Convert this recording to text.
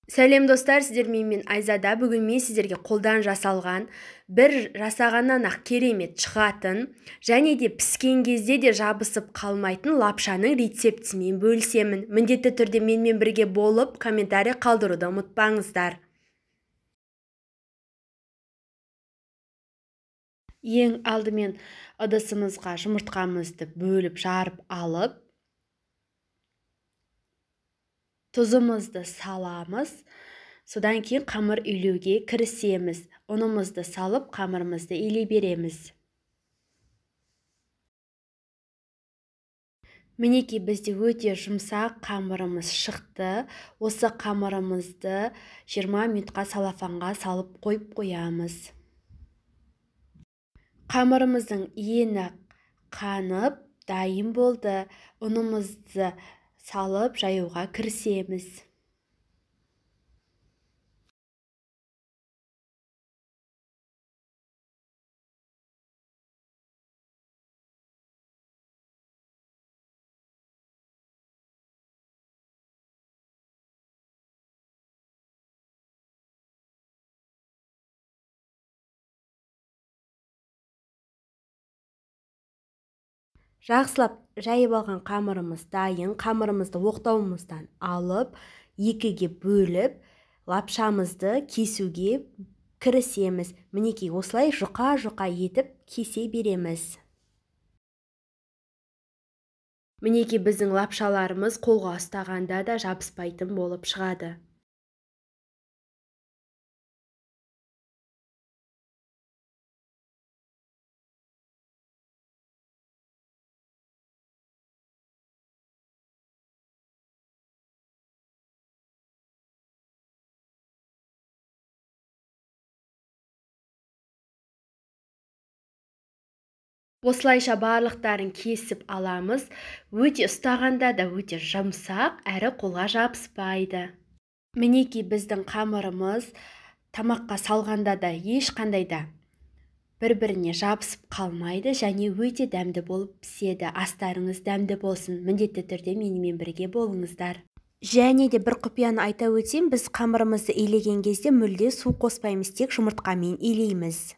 Сәлем достар, сіздермен мен Айзада. Бүгін мен сіздерге қолдан жасалған, бір жасағаннан ақ керемет шығатын және де піскен кезде де жабысып қалмайтын лапшаның рецептісімен бөлісемін. Міндетті түрде менімен бірге болып, комментарий қалдыруды ұмытпаңыздар. Ең алдымен ыдысымызға жұмыртқамызды бөліп жарып алып, тұзымызды саламыз. Содан кейін қамыр үйлеуге кірісеміз. Ұнымызды салып, қамырымызды илей береміз. Мінекей бізде өте жұмсақ қамырымыз шықты. Осы қамырымызды 20 минутқа салафанға салып қойып қоямыз. Қамырымыздың ені қанып, дайын болды. Ұнымызды салып жаюға кірісеміз. Жақсылап жайып алған қамырымыз дайын. Қамырымызды оқтауымыздан алып, екіге бөліп, лапшамызды кесуге кірісеміз. Мінекей осылай жұқа-жұқа етіп кесе береміз. Мінекей біздің лапшаларымыз қолға ұстағанда да жабыспайтын болып шығады. Осылайша барлықтарын кесіп аламыз. Өте ұстағанда да өте жұмсақ, әрі қолға жабыспайды. Мінекей біздің қамырымыз тамаққа салғанда да ешқандай да бір-біріне жабысып қалмайды және өте дәмді болып піседі. Астарыңыз дәмді болсын. Міндетті түрде менімен бірге болыңыздар. Және де бір құпияны айта өтсем, біз қамырымызды илеген кезде мүлде су қоспаймыз, тек жұмыртқамен илейміз.